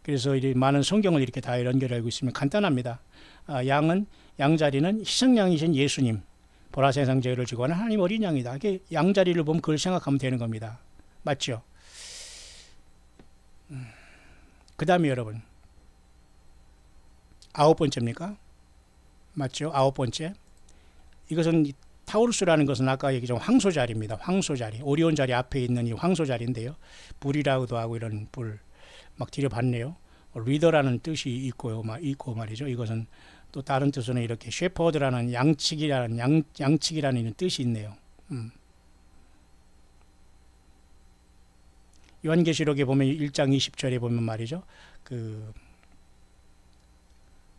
그래서 이 많은 성경을 이렇게 다 연결하고 있으면 간단합니다. 양자리는 희생양이신 예수님, 보라 세상 죄를 지고 하는 하나님 어린 양이다. 이게 양자리를 보면 그걸 생각하면 되는 겁니다. 맞죠? 그 다음에 여러분 9번째입니까? 맞죠? 9번째. 이것은 타우루스라는 것은 아까 얘기한 황소자리입니다. 황소자리. 오리온 자리 앞에 있는 이 황소자리인데요. 불이라고도 하고 이런 불 막 들여봤네요. 리더라는 뜻이 있고 말이죠. 이것은 또 다른 뜻으로는 이렇게 셰퍼드라는 양측이라는 뜻이 있네요. 요한계시록에 보면 1장 20절에 보면 말이죠. 그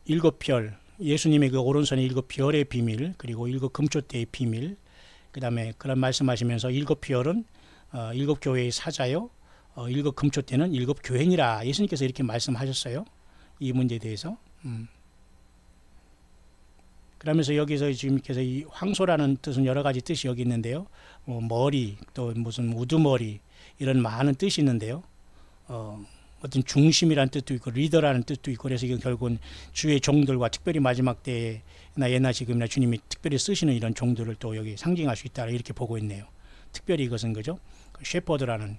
7별 예수님의 그 오른손에 7별의 비밀, 그리고 7금초대의 비밀, 그 다음에 그런 말씀하시면서 7별은 7교회의 사자요, 7금초대는 7교회니라. 예수님께서 이렇게 말씀하셨어요. 이 문제에 대해서. 그러면서 여기서 지금께서 이 황소라는 뜻은 여러 가지 뜻이 여기 있는데요. 머리, 또 무슨 우두머리, 이런 많은 뜻이 있는데요. 어떤 중심이라는 뜻도 있고 리더라는 뜻도 있고, 그래서 이건 결국은 주의 종들과 특별히 마지막 때나 예나 지금이나 주님이 특별히 쓰시는 이런 종들을 또 여기 상징할 수 있다, 이렇게 보고 있네요. 특별히 이것은 그죠? 셰퍼드라는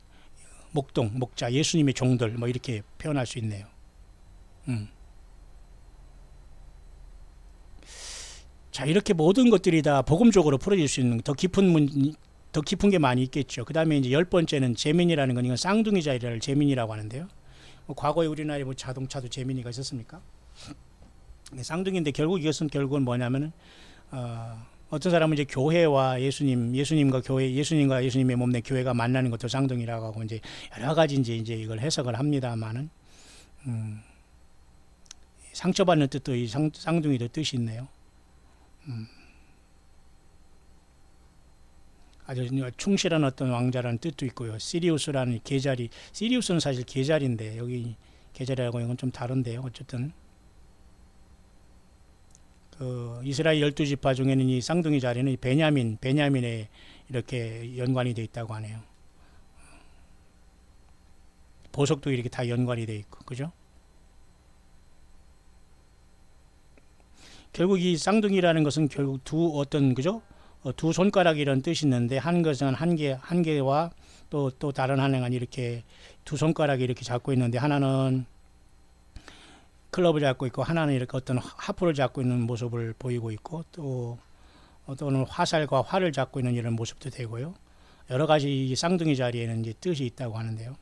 목자, 예수님의 종들 뭐 이렇게 표현할 수 있네요. 자, 이렇게 모든 것들이 다 복음적으로 풀어질 수 있는 더 깊은 게 많이 있겠죠. 그 다음에 이제 10번째는 제민이라는 건 이건 쌍둥이 자리를 제민이라고 하는데요. 과거에 우리나라에 뭐 자동차도 제민이가 있었습니까? 쌍둥이인데 결국은 뭐냐면은 어떤 사람은 이제 교회와 예수님과 예수님의 몸내 교회가 만나는 것도 쌍둥이라고 하고 이제 여러 가지 이제 이걸 해석을 합니다만은 상처받는 뜻도 이 쌍둥이도 뜻이 있네요. 아주 충실한 어떤 왕자라는 뜻도 있고요. 시리우스라는 계자리, 시리우스는 사실 계자리인데 여기 계자리하고 이건 좀 다른데요. 어쨌든 그 이스라엘 12지파 중에는 이 쌍둥이 자리는 베냐민에 이렇게 연관이 되어 있다고 하네요. 보석도 이렇게 다 연관이 되어 있고, 그죠? 결국 이 쌍둥이라는 것은 결국 두 손가락이라는 뜻이 있는데, 한 것은 한 개와 또 다른 하나는 이렇게 두 손가락이 이렇게 잡고 있는데, 하나는 클럽을 잡고 있고 하나는 이렇게 어떤 하프를 잡고 있는 모습을 보이고 있고, 또는 화살과 활을 잡고 있는 이런 모습도 되고요. 여러 가지 쌍둥이 자리에는 이제 뜻이 있다고 하는데요.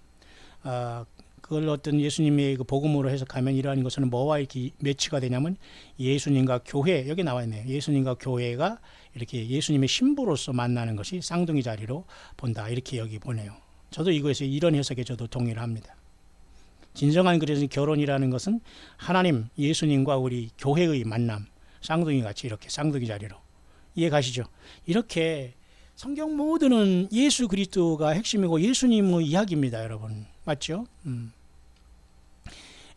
그걸 어떤 예수님의 그 복음으로 해석하면 이러한 것은 뭐와 이렇게 매치가 되냐면 예수님과 교회, 여기 나와 있네요. 예수님과 교회가 이렇게 예수님의 신부로서 만나는 것이 쌍둥이 자리로 본다, 이렇게 여기 보네요. 저도 이것에 이런 해석에 저도 동의를 합니다. 진정한 그래서 결혼이라는 것은 하나님, 예수님과 우리 교회의 만남, 쌍둥이 같이 이렇게 쌍둥이 자리로. 이해 가시죠? 이렇게 성경 모두는 예수 그리스도가 핵심이고 예수님의 이야기입니다, 여러분. 맞죠?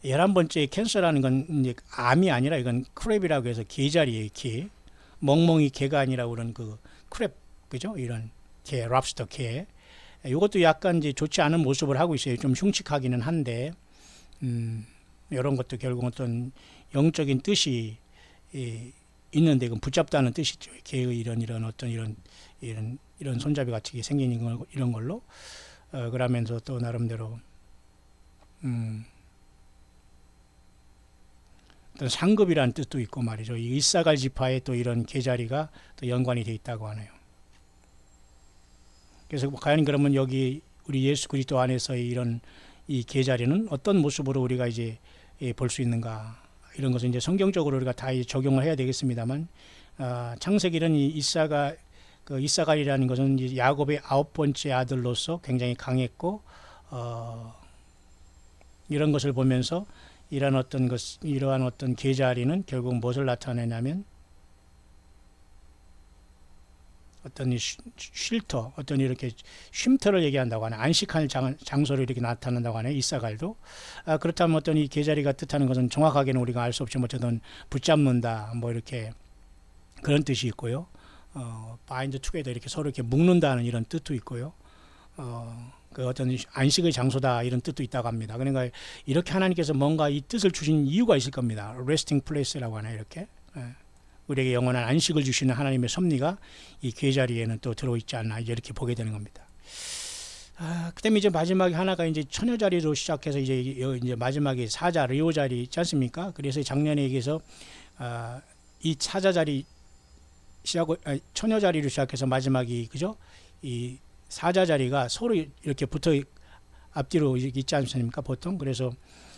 11번째 캔서라는 건 이제 암이 아니라 이건 크랩이라고 해서 게자리예요, 게. 멍멍이 게가 아니라 그런 그 크랩, 그죠? 이런 게, 랍스터 게. 이것도 약간 이제 좋지 않은 모습을 하고 있어요. 좀 흉측하기는 한데, 이런 것도 결국 어떤 영적인 뜻이 있는데, 그건 붙잡다는 뜻이죠. 개의 이런 어떤 이런 손잡이 같이 생긴 이런 걸로. 그러면서 또 나름대로 어떤 상급이라는 뜻도 있고 말이죠. 이 이사갈 지파에 또 이런 계자리가 또 연관이 돼 있다고 하네요. 그래서 과연 그러면 여기 우리 예수 그리스도 안에서의 이런 이 계자리는 어떤 모습으로 우리가 이제 볼 수 있는가, 이런 것은 이제 성경적으로 우리가 다 적용을 해야 되겠습니다만, 창세기는 이 이사갈이라는 것은 이제 야곱의 9번째 아들로서 굉장히 강했고, 이런 것을 보면서 이러한 어떤 계자리는 결국 무엇을 나타내냐면 어떤 쉴터, 어떤 이렇게 쉼터를 얘기한다고 하네. 안식할 장소를 이렇게 나타난다고 하네. 이사갈도. 그렇다면 어떤 이 계자리가 뜻하는 것은 정확하게는 우리가 알 수 없지만 어쨌든 붙잡는다, 뭐 이렇게 그런 뜻이 있고요. bind together, 이렇게 서로 이렇게 묶는다는 이런 뜻도 있고요. 그 어떤 안식의 장소다, 이런 뜻도 있다고 합니다. 그러니까 이렇게 하나님께서 뭔가 이 뜻을 주신 이유가 있을 겁니다. resting place라고 하네. 이렇게. 우리에게 영원한 안식을 주시는 하나님의 섭리가 이 계자리에는 또 들어있지 않나, 이렇게 보게 되는 겁니다. 그다음에 이제 마지막에 하나가 이제 처녀 자리로 시작해서 이제 마지막에 사자 르오 자리 있지 않습니까? 그래서 작년에 얘기해서 이 사자 자리 처녀 자리로 시작해서 마지막이 그죠? 이 사자 자리가 서로 이렇게 붙어 앞뒤로 있지 않습니까? 보통. 그래서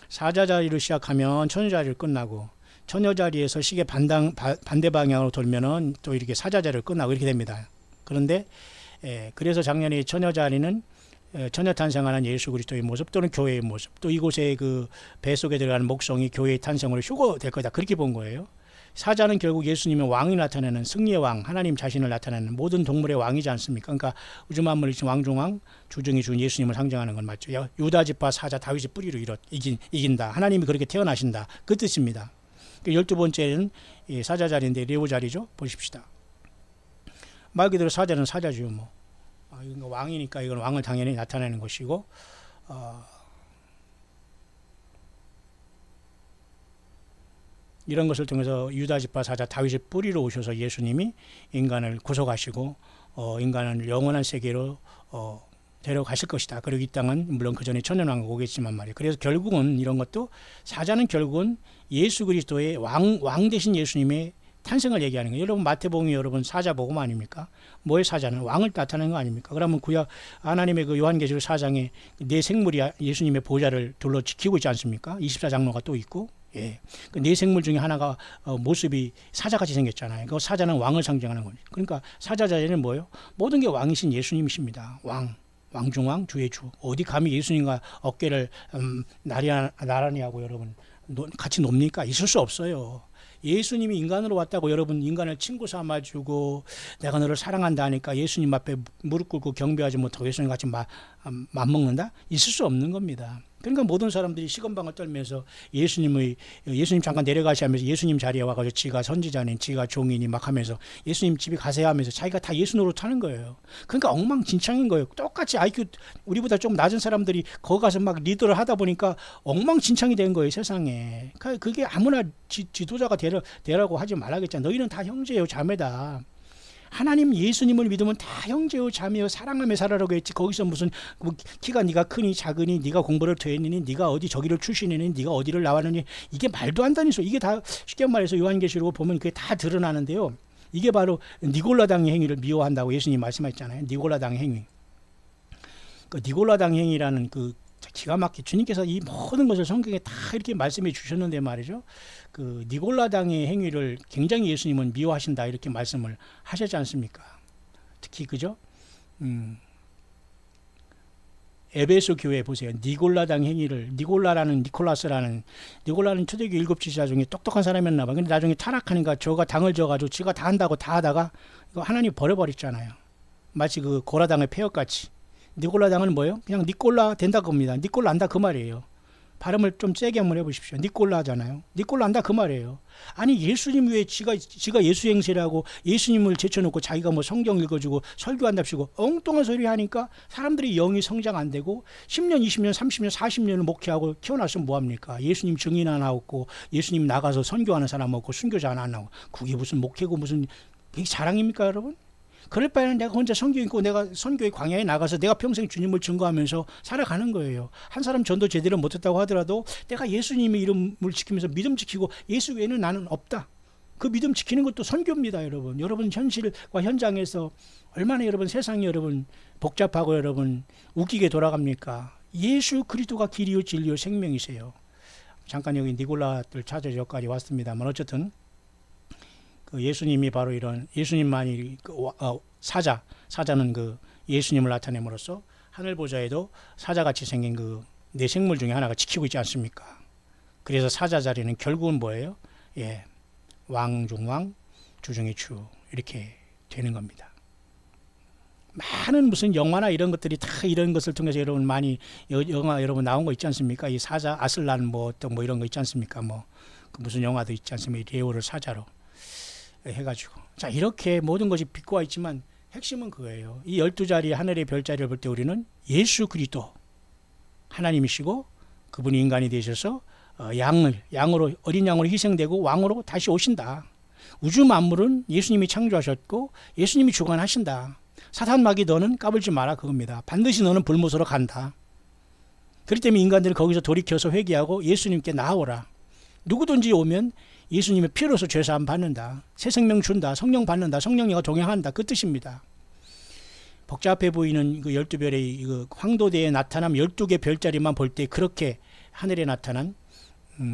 사자 자리로 시작하면 처녀 자리를 끝나고, 처녀 자리에서 시계 반대 방향으로 돌면은 또 이렇게 사자 자리를 끝나고 이렇게 됩니다. 그런데 그래서 작년에 처녀 자리는 처녀 탄생하는 예수 그리스도의 모습 또는 교회의 모습, 또 이곳에 그 배 속에 들어가는 목성이 교회의 탄생으로 휴거될 거다, 그렇게 본 거예요. 사자는 결국 예수님의 왕이 나타내는 승리의 왕, 하나님 자신을 나타내는 모든 동물의 왕이지 않습니까? 그러니까 우주 만물의 왕중왕, 주정이 준 예수님을 상징하는 건 맞죠. 유다 지파 사자 다윗의 뿌리로 이긴다. 하나님이 그렇게 태어나신다, 그 뜻입니다. 12번째는 사자 자리인데 레오 자리죠. 보십시다. 말 그대로 사자는 사자죠. 뭐. 이건 왕이니까 이건 왕을 당연히 나타내는 것이고, 이런 것을 통해서 유다 지파 사자 다윗의 뿌리로 오셔서 예수님이 인간을 구속하시고 인간을 영원한 세계로 데려가실 것이다. 그리고 이 땅은 물론 그 전에 천년왕국 오겠지만 말이에요. 그래서 결국은 이런 것도, 사자는 결국은 예수 그리스도의 왕 대신 예수님의 탄생을 얘기하는 거예요. 여러분 마태복음이 여러분 사자복음 아닙니까? 뭐의 사자는 왕을 나타내는 거 아닙니까? 그러면 구약 하나님의 그 요한계시록 4장에 네 생물이 예수님의 보좌를 둘러 지키고 있지 않습니까? 24장로가 또 있고, 예, 그 네 생물 중에 하나가 모습이 사자같이 생겼잖아요. 그 사자는 왕을 상징하는 거죠. 그러니까 사자 자리는 뭐예요? 모든 게 왕이신 예수님이십니다. 왕중왕, 주의 주. 어디 감히 예수님과 어깨를 나란히 하고 여러분 같이 놉니까? 있을 수 없어요. 예수님이 인간으로 왔다고 여러분 인간을 친구 삼아주고 내가 너를 사랑한다 하니까 예수님 앞에 무릎 꿇고 경배하지 못하고 예수님 같이 맞먹는다? 있을 수 없는 겁니다. 그러니까 모든 사람들이 시건방을 떨면서 예수님 잠깐 내려가시면서 예수님 자리에 와가지고 지가 선지자니 지가 종이니 막 하면서 예수님 집에 가세요 하면서 자기가 다 예수 노릇하는 거예요. 그러니까 엉망진창인 거예요. 똑같이 IQ 우리보다 좀 낮은 사람들이 거기 가서 막 리더를 하다 보니까 엉망진창이 된 거예요, 세상에. 그게 아무나 지도자가 되라고 하지 말라겠잖아. 너희는 다 형제요 자매다. 하나님 예수님을 믿으면 다 형제요 자매요 사랑하며 살아라고 했지. 거기서 무슨 키가 네가 크니 작으니 네가 공부를 더 했느니 네가 어디 저기를 출신이니 네가 어디를 나왔느니, 이게 말도 안 되는 소리. 이게 다 쉽게 말해서 요한계시록 보면 그게 다 드러나는데요. 이게 바로 니골라당의 행위를 미워한다고 예수님 말씀하셨잖아요. 니골라당의 행위. 그 니골라당 행위라는 그 기가 막히게 주님께서 이 모든 것을 성경에 다 이렇게 말씀해 주셨는데 말이죠. 그 니골라당의 행위를 굉장히 예수님은 미워하신다 이렇게 말씀을 하셨지 않습니까? 특히 그죠? 에베소 교회 보세요. 니골라당 행위를, 니골라는 초대교회 7지사 중에 똑똑한 사람이었나 봐. 근데 나중에 타락하니까 저가 당을 져가지고 지가 다 한다고 다 하다가 이거 하나님 버려버렸잖아요. 마치 그 고라당의 폐역같이. 니골라당은 뭐예요? 그냥 니골라 된다 겁니다. 니골라 안다 그 말이에요. 발음을 좀 세게 한번 해보십시오. 니골라잖아요. 니골라 안다 그 말이에요. 아니 예수님 왜 지가 예수 행세라고 예수님을 제쳐놓고 자기가 뭐 성경 읽어주고 설교한답시고 엉뚱한 소리 하니까 사람들이 영이 성장 안 되고 10년, 20년, 30년, 40년을 목회하고 키워놨으면 뭐합니까? 예수님 증인 하나 없고 예수님 나가서 선교하는 사람 없고 순교자 하나 안 나오고 그게 무슨 목회고 무슨 그게 자랑입니까 여러분? 그럴 바에는 내가 혼자 선교 있고 내가 선교의 광야에 나가서 내가 평생 주님을 증거하면서 살아가는 거예요. 한 사람 전도 제대로 못했다고 하더라도 내가 예수님의 이름을 지키면서 믿음 지키고 예수 외에는 나는 없다. 그 믿음 지키는 것도 선교입니다, 여러분. 여러분 현실과 현장에서 얼마나 여러분 세상이 여러분 복잡하고 여러분 웃기게 돌아갑니까? 예수 그리스도가 길이요 진리요 생명이세요. 잠깐 여기 니골라들 찾아 여기까지 왔습니다만 어쨌든 그 예수님이 바로 이런 예수님만이 사자는 그 예수님을 나타냄으로써 하늘 보좌에도 사자같이 생긴 그 네 생물 중에 하나가 지키고 있지 않습니까? 그래서 사자 자리는 결국은 뭐예요? 예, 왕 중 왕, 주 중의 주 이렇게 되는 겁니다. 많은 무슨 영화나 이런 것들이 다 이런 것을 통해서 여러분 많이 영화 여러분 나온 거 있지 않습니까? 이 사자 아슬란 뭐 어떤 뭐 이런 거 있지 않습니까? 뭐 그 무슨 영화도 있지 않습니까? 레오를 사자로 해가지고 자 이렇게 모든 것이 비꼬아 있지만 핵심은 그거예요. 이 12자리 하늘의 별자리를 볼 때 우리는 예수 그리스도 하나님이시고 그분이 인간이 되셔서 양으로 어린 양으로 희생되고 왕으로 다시 오신다. 우주 만물은 예수님이 창조하셨고 예수님이 주관하신다. 사탄 마귀 너는 까불지 마라 그겁니다. 반드시 너는 불못으로 간다. 그렇기 때문에 인간들은 거기서 돌이켜서 회개하고 예수님께 나아오라. 누구든지 오면 예수님의 피로서 죄사함 받는다. 새 생명 준다. 성령 받는다. 성령이가 동행한다. 그 뜻입니다. 복잡해 보이는 그 12별의 그 황도대에 나타난 12개 별자리만 볼 때 그렇게 하늘에 나타난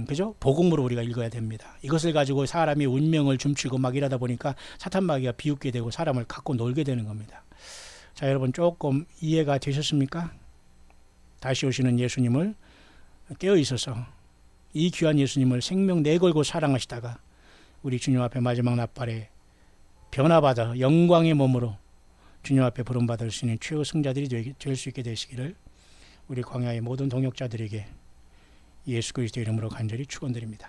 그죠? 복음으로 우리가 읽어야 됩니다. 이것을 가지고 사람이 운명을 줌추고 막 이러다 보니까 사탄 마귀가 비웃게 되고 사람을 갖고 놀게 되는 겁니다. 자, 여러분 조금 이해가 되셨습니까? 다시 오시는 예수님을 깨어 있어서 이 귀한 예수님을 생명 내걸고 사랑하시다가 우리 주님 앞에 마지막 날발에 변화받아 영광의 몸으로 주님 앞에 부름받을 수 있는 최후 승자들이 될 수 있게 되시기를 우리 광야의 모든 동역자들에게 예수 그리스도 이름으로 간절히 축원드립니다.